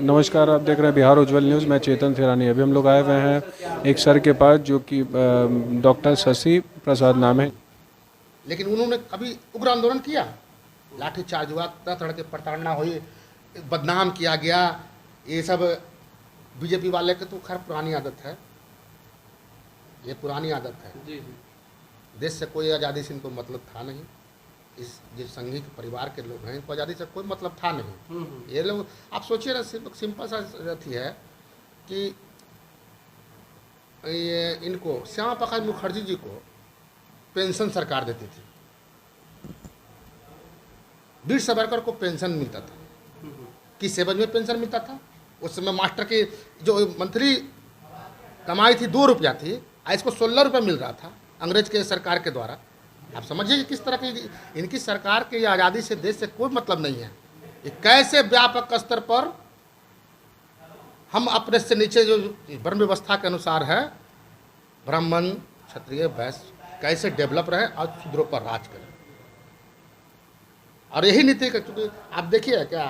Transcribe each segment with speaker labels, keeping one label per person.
Speaker 1: नमस्कार, आप देख रहे हैं बिहार उज्ज्वल न्यूज़। मैं चेतन थिरानी। अभी हम लोग आए हुए हैं एक सर के पास जो कि डॉक्टर शशि प्रसाद नाम है।
Speaker 2: लेकिन उन्होंने कभी उग्र आंदोलन किया, लाठीचार्ज हुआ, तरह तरह की प्रताड़ना हुई, बदनाम किया गया। ये सब बीजेपी वाले की तो खैर पुरानी आदत है, ये पुरानी आदत है।
Speaker 3: जी
Speaker 2: देश से कोई आज़ादी से इनको मतलब था नहीं। इस जो संघी के परिवार के लोग हैं, इनको आज़ादी से कोई मतलब था नहीं। ये लोग, आप सोचिए ना, सिंपल सा अथी है कि ये इनको श्यामा प्रसाद मुखर्जी जी को पेंशन सरकार देती थी, वीर सावरकर को पेंशन मिलता था। किस एवज में पेंशन मिलता था? उस समय मास्टर की जो मंथली कमाई थी 2 रुपया थी, आज इसको 16 रुपये मिल रहा था अंग्रेज के सरकार के द्वारा। आप समझिए कि किस तरह की इनकी सरकार की आज़ादी से, देश से कोई मतलब नहीं है। ये कैसे व्यापक स्तर पर हम अपने से नीचे जो वर्ण व्यवस्था के अनुसार है, ब्राह्मण क्षत्रिय वैश्य, कैसे डेवलप रहे और शूद्रों पर राज करें। और यही नीति का, क्योंकि आप देखिए क्या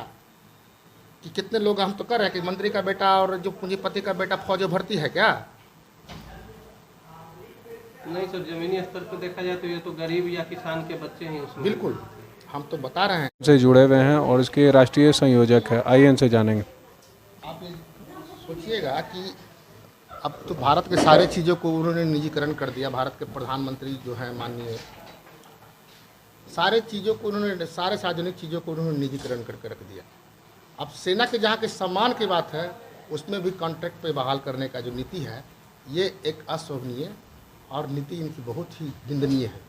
Speaker 2: कि कितने लोग हम तो कर रहे हैं कि मंत्री का बेटा और जो पूंजीपति का बेटा फौज भर्ती है क्या?
Speaker 3: नहीं सर, जमीनी स्तर पर देखा जाए तो ये तो गरीब या किसान के बच्चे हैं उसमें।
Speaker 2: बिल्कुल, हम तो बता रहे हैं।
Speaker 1: से जुड़े हुए हैं और इसके राष्ट्रीय संयोजक है। आइए इनसे जानेंगे।
Speaker 2: आप ये सोचिएगा कि अब तो भारत के सारे चीज़ों को उन्होंने निजीकरण कर दिया। भारत के प्रधानमंत्री जो हैं माननीय, सारे चीज़ों को उन्होंने, सारे सार्वजनिक चीज़ों को उन्होंने निजीकरण करके रख दिया। अब सेना के जहाँ के सम्मान की बात है, उसमें भी कॉन्ट्रैक्ट पे बहाल करने का जो नीति है, ये एक अशोभनीय और नीति इनकी बहुत ही निंदनीय है।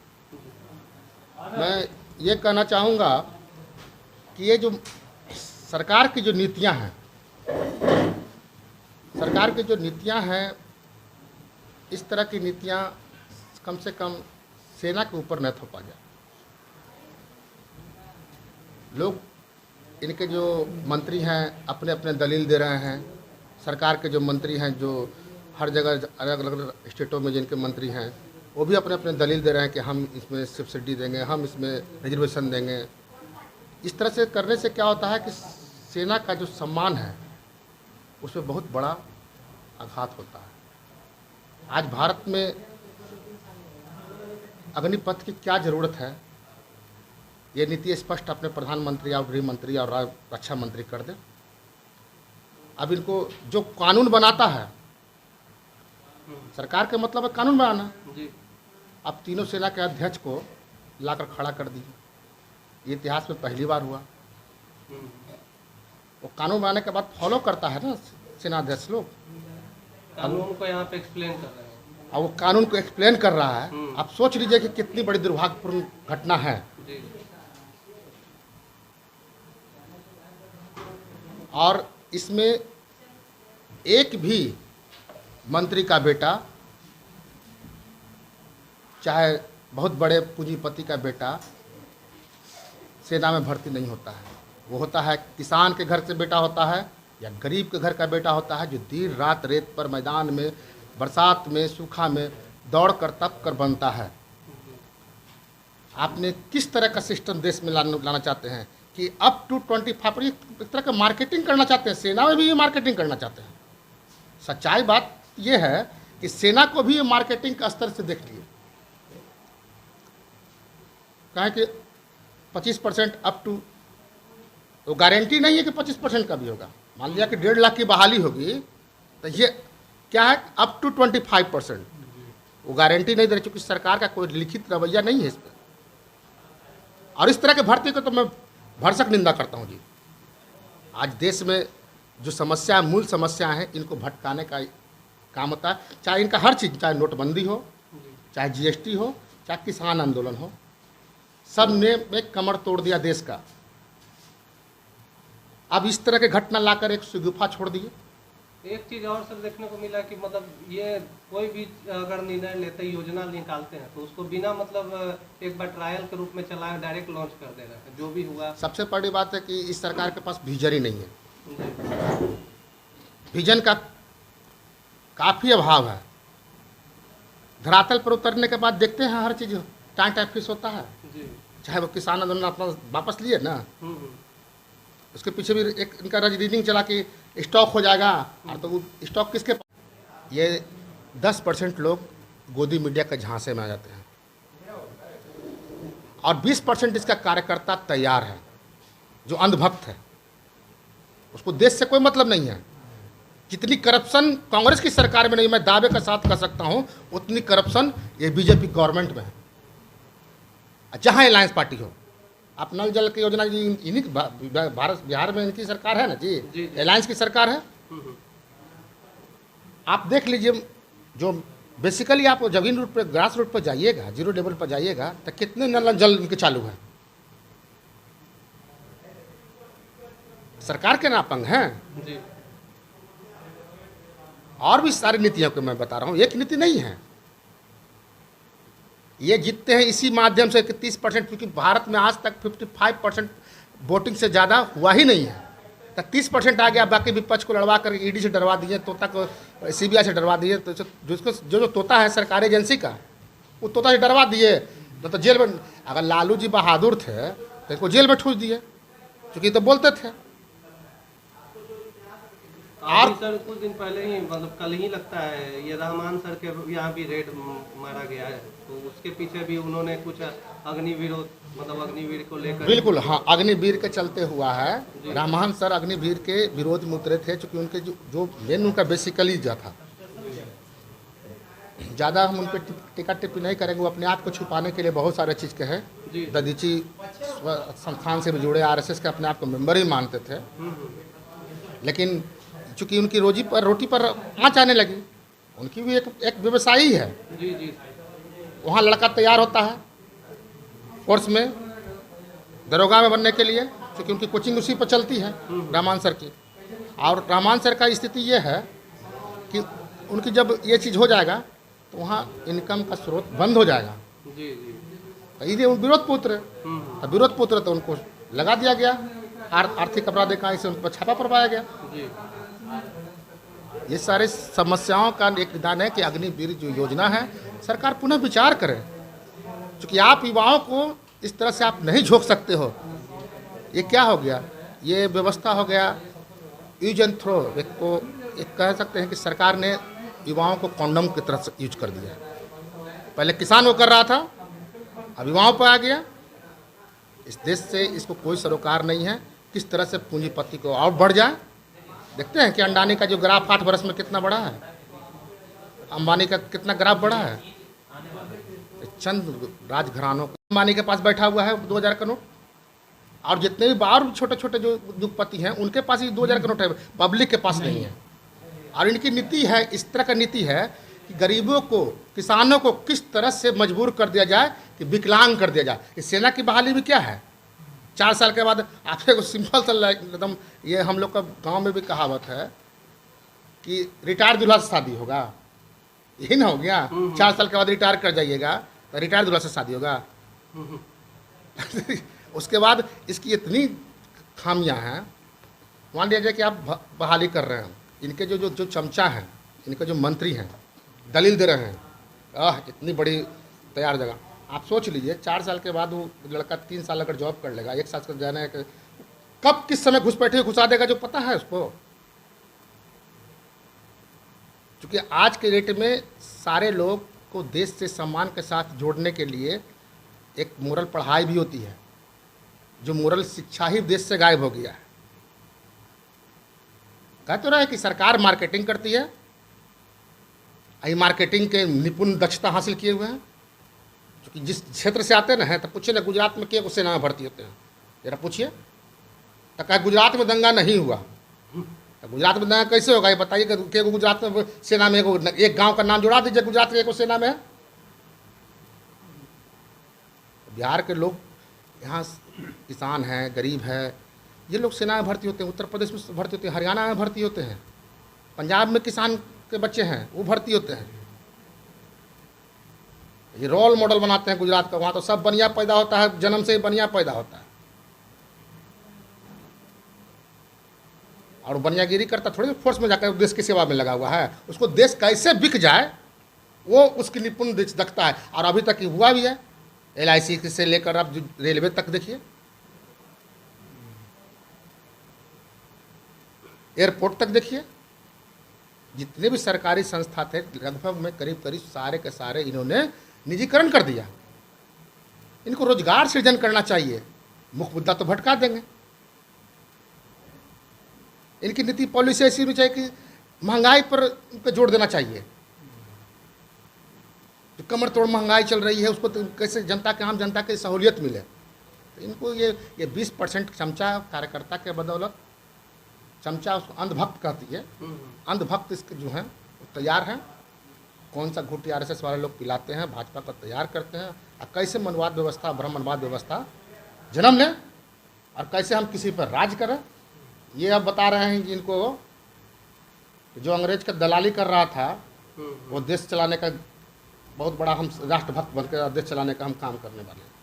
Speaker 2: मैं ये कहना चाहूँगा कि ये जो सरकार की जो नीतियाँ हैं, सरकार की जो नीतियाँ हैं, इस तरह की नीतियाँ कम से कम सेना के ऊपर न थोपा जाए। लोग, इनके जो मंत्री हैं अपने अपने दलील दे रहे हैं। सरकार के जो मंत्री हैं, जो हर जगह अलग अलग स्टेटों में जिनके मंत्री हैं, वो भी अपने अपने दलील दे रहे हैं कि हम इसमें सब्सिडी देंगे, हम इसमें रिजर्वेशन देंगे। इस तरह से करने से क्या होता है कि सेना का जो सम्मान है उसमें बहुत बड़ा आघात होता है। आज भारत में अग्निपथ की क्या ज़रूरत है, ये नीति स्पष्ट अपने प्रधानमंत्री और गृह मंत्री और रक्षा मंत्री कर दें। अब इनको जो कानून बनाता है, सरकार के मतलब है कानून बनाना।
Speaker 3: जी
Speaker 2: अब तीनों सेना के अध्यक्ष को लाकर खड़ा कर दिए, ये इतिहास में पहली बार हुआ। वो कानून बनाने के बाद फॉलो करता है ना सेनाध्यक्ष लोग।
Speaker 3: कानून को यहाँ पे एक्सप्लेन कर रहे हैं।
Speaker 2: अब वो कानून को एक्सप्लेन कर रहा है। आप सोच लीजिए कि कितनी बड़ी दुर्भाग्यपूर्ण घटना है।
Speaker 3: जी
Speaker 2: और इसमें एक भी मंत्री का बेटा, चाहे बहुत बड़े पूंजीपति का बेटा, सेना में भर्ती नहीं होता है। वो होता है किसान के घर से बेटा होता है या गरीब के घर का बेटा होता है, जो दिन रात रेत पर मैदान में, बरसात में, सूखा में दौड़ कर तप कर बनता है। आपने किस तरह का सिस्टम देश में लाना चाहते हैं कि अप टू 25 एक तरह का मार्केटिंग करना चाहते हैं। सेना में भी ये मार्केटिंग करना चाहते हैं। सच्चाई बात ये है कि सेना को भी ये मार्केटिंग का स्तर से देख लिए। कहें कि 25% अप टू, तो गारंटी नहीं है कि 25% का भी होगा। मान लिया कि 1.5 लाख की बहाली होगी, तो ये क्या है, अप टू 25%। वो गारंटी नहीं दे रही, क्योंकि सरकार का कोई लिखित रवैया नहीं है इस पर। और इस तरह के भर्ती को तो मैं भरसक निंदा करता हूँ जी। आज देश में जो समस्या, मूल समस्या है, इनको भटकाने का काम होता है। चाहे इनका हर चीज़, चाहे नोटबंदी हो, चाहे जीएसटी हो, चाहे किसान आंदोलन हो, सब ने एक कमर तोड़ दिया देश का। अब इस तरह के घटना लाकर एक सुगुफा छोड़ दिए।
Speaker 3: एक चीज और सर देखने को मिला कि मतलब ये कोई भी अगर निर्णय लेते, योजना निकालते हैं, तो उसको बिना मतलब एक बार ट्रायल के रूप में चलाए डायरेक्ट लॉन्च कर दे रहे हैं। जो भी हुआ,
Speaker 2: सबसे बड़ी बात है कि इस सरकार के पास विजन ही नहीं है। विजन का काफ़ी अभाव है। धरातल पर उतरने के बाद देखते हैं हर चीज़ टाइम टाइम फिक्स होता है।
Speaker 3: जी
Speaker 2: चाहे वो किसान आंदोलन अपना वापस लिए ना, उसके पीछे भी एक इनका रीडिंग चला कि स्टॉक हो जाएगा, और तो वो स्टॉक किसके पास? ये 10% लोग गोदी मीडिया के झांसे में आ जाते हैं और 20% इसका कार्यकर्ता तैयार है जो अंधभक्त है, उसको देश से कोई मतलब नहीं है। जितनी करप्शन कांग्रेस की सरकार में नहीं, मैं दावे के साथ कह सकता हूं, उतनी करप्शन ये बीजेपी गवर्नमेंट में है, जहां अलायंस पार्टी हो। आप नल जल की योजना जी इन्हीं भारत बिहार में इनकी सरकार है ना जी, अलायंस की सरकार है। आप देख लीजिए, जो बेसिकली आप जमीन रूट पर, ग्रास रूट पर जाइएगा, जीरो लेवल पर जाइएगा, तो कितने नल जल इनके चालू है। सरकार के नापंग हैं।
Speaker 3: जी।
Speaker 2: और भी सारी नीतियों को मैं बता रहा हूँ, एक नीति नहीं है। ये जीतते हैं इसी माध्यम से कि 30%, क्योंकि भारत में आज तक 55% वोटिंग से ज़्यादा हुआ ही नहीं है। तो 30% आ गया, बाकी विपक्ष को लड़वा कर ईडी से डरवा दिए, तोता को सीबीआई से डरवा दिए। तो जिसको जो तोता है सरकारी एजेंसी का, वो तोता से डरवा दिए तो जेल में। अगर लालू जी बहादुर थे तो इनको जेल में ठूस दिए, क्योंकि तो बोलते थे।
Speaker 3: और सर कुछ दिन पहले ही, मतलब कल ही लगता है, ये रहमान सर के यहाँ भी रेड मारा गया है, तो उसके पीछे भी उन्होंने कुछ अग्निवीर, मतलब अग्निवीर को लेकर। बिल्कुल,
Speaker 2: हाँ, अग्निवीर के चलते हुआ है। रहमान सर अग्निवीर के विरोध में उतरे थे, क्योंकि उनके जो मेन उनका बेसिकली जो था, ज़्यादा हम उन पर टिक्का टिप्पणी नहीं करेंगे। वो अपने आप को छुपाने के लिए बहुत सारे चीज़ के हैं। ददीची संस्थान से भी जुड़े, RSS के अपने आप को मेंबर ही मानते थे, लेकिन चूँकि उनकी रोटी पर आँच आने लगी। उनकी भी एक व्यवसायी है
Speaker 3: जी जी।
Speaker 2: वहाँ लड़का तैयार होता है कोर्स में, दरोगा में बनने के लिए, क्योंकि उनकी कोचिंग उसी पर चलती है रहमान सर की। और रहमान सर का स्थिति ये है कि उनकी जब ये चीज़ हो जाएगा तो वहाँ इनकम का स्रोत बंद हो जाएगा।
Speaker 3: जी जी।
Speaker 2: तो ये विरोध पुत्र, तो विरोध पुत्र तो उनको लगा दिया गया, आर्थिक अपराध इकाई से उन पर छापा पड़वाया गया।
Speaker 3: जी।
Speaker 2: ये सारे समस्याओं का एक निदान है कि अग्निवीर जो योजना है, सरकार पुनः विचार करे, क्योंकि आप युवाओं को इस तरह से आप नहीं झोंक सकते हो। ये क्या हो गया? ये व्यवस्था हो गया यूज एंड थ्रो। एक कह सकते हैं कि सरकार ने युवाओं को कॉन्डम की तरह से यूज कर दिया। पहले किसान वो कर रहा था, अब युवाओं पर आ गया। इस देश से इसको कोई सरोकार नहीं है, किस तरह से पूंजीपति को और बढ़ जाए। देखते हैं कि अंडानी का जो ग्राफ 8 वर्ष में कितना बढ़ा है, अंबानी का कितना ग्राफ बढ़ा है। चंद राजघरानों को, अंबानी के पास बैठा हुआ है 2000 का नोट, और जितने भी बाहर छोटे छोटे जो उद्योगपति हैं उनके पास ही 2000 का नोट है, पब्लिक के पास नहीं है। और इनकी नीति है, इस तरह का नीति है कि गरीबों को, किसानों को किस तरह से मजबूर कर दिया जाए कि विकलांग कर दिया जाए। इस सेना की बहाली भी क्या है, 4 साल के बाद आपको सिंपल सा एकदम, ये हम लोग का गांव में भी कहावत है कि रिटायर दूल्हा से शादी होगा, यही ना हो गया। 4 साल के बाद रिटायर कर जाइएगा तो रिटायर दूल्हा से शादी होगा। उसके बाद इसकी इतनी खामियां हैं। मान लिया जाए कि आप बहाली कर रहे हैं, इनके जो चमचा हैं, इनके जो मंत्री हैं, दलील दे रहे हैं, इतनी बड़ी तैयार जगह। आप सोच लीजिए, 4 साल के बाद वो लड़का 3 साल अगर जॉब कर लेगा, 1 साल का जाना है, कब किस समय घुसपैठे घुसा देगा जो पता है उसको। क्योंकि आज के डेट में सारे लोग को देश से सम्मान के साथ जोड़ने के लिए एक मोरल पढ़ाई भी होती है, जो मोरल शिक्षा ही देश से गायब हो गया है। कह तो रहे कि सरकार मार्केटिंग करती है, ये मार्केटिंग के निपुण दक्षता हासिल किए हुए हैं। क्योंकि जिस क्षेत्र से आते ना हैं, तो पूछिए ना गुजरात में के सेना में भर्ती होते हैं, जरा पूछिए। तो कहा गुजरात में दंगा नहीं हुआ, तो गुजरात में दंगा कैसे होगा ये बताइए। कि गुजरात में सेना में एक गांव का नाम जोड़ा दीजिए गुजरात के एक सेना में है। बिहार के लोग यहाँ किसान हैं, गरीब है, ये लोग सेना में भर्ती होते हैं, उत्तर प्रदेश में भर्ती होते हैं, हरियाणा में भर्ती होते हैं, पंजाब में किसान के बच्चे हैं वो भर्ती होते हैं। ये रोल मॉडल बनाते हैं गुजरात का, वहाँ तो सब बनिया पैदा होता है, जन्म से ही बनिया पैदा होता है। और बनियागिरी करता थोड़ी फोर्स में जाकर देश की सेवा में लगा हुआ है। उसको देश कैसे बिक जाए वो उसकी निपुण दक्षता है। और अभी तक हुआ भी है, LIC से लेकर अब रेलवे तक देखिए, एयरपोर्ट तक देखिए, जितने भी सरकारी संस्था थे लगभग में करीब करीब सारे के सारे इन्होंने निजीकरण कर दिया। इनको रोजगार सृजन करना चाहिए, मुख्य मुद्दा तो भटका देंगे। इनकी नीति पॉलिसी ऐसी होनी चाहिए कि महंगाई पर जोर देना चाहिए। जो कमर तोड़ महंगाई चल रही है उसको तो कैसे जनता के, आम जनता की सहूलियत मिले। तो इनको ये 20% चमचा कार्यकर्ता के बदौलत, चमचा उसको अंधभक्त कहती है, अंधभक्त इसके जो हैं वो तैयार हैं। कौन सा घुटी आरएसएस वाले लोग पिलाते हैं, भाजपा को तैयार करते हैं, और कैसे मनवाद व्यवस्था, ब्राह्मणवाद व्यवस्था जन्म लें और कैसे हम किसी पर राज करें, ये अब बता रहे हैं कि इनको जो अंग्रेज का दलाली कर रहा था वो देश चलाने का बहुत बड़ा, हम राष्ट्रभक्त बनकर देश चलाने का हम काम करने वाले हैं।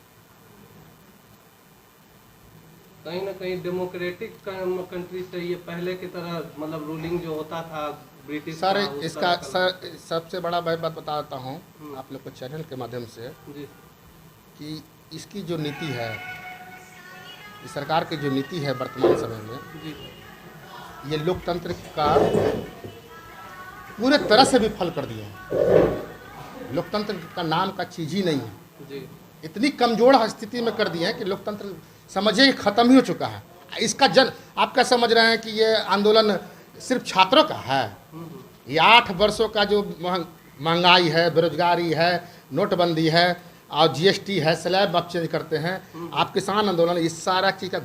Speaker 3: कहीं ना कहीं डेमोक्रेटिक कंट्री से ये पहले की तरह मतलब रूलिंग जो होता था ब्रिटिश
Speaker 2: सर
Speaker 3: का, उस
Speaker 2: इसका
Speaker 3: तरह का-
Speaker 2: सर सबसे बड़ा मैं बात बता देता हूँ आप लोग को चैनल के माध्यम से
Speaker 3: जी
Speaker 2: कि इसकी जो नीति है, इस सरकार की जो नीति है वर्तमान समय में,
Speaker 3: जी
Speaker 2: ये लोकतंत्र का पूरे तरह से विफल कर दिया है। लोकतंत्र का नाम का चीज़ ही नहीं है।
Speaker 3: जी
Speaker 2: इतनी कमजोर स्थिति में कर दिए हैं कि लोकतंत्र समझिए खत्म ही हो चुका है। इसका आप क्या समझ रहे हैं कि ये आंदोलन सिर्फ छात्रों का है? ये 8 वर्षों का जो महंगाई है, बेरोजगारी है, नोटबंदी है और जीएसटी है, स्लैब आप चेंज करते हैं, आप किसान आंदोलन, इस सारा चीज़ का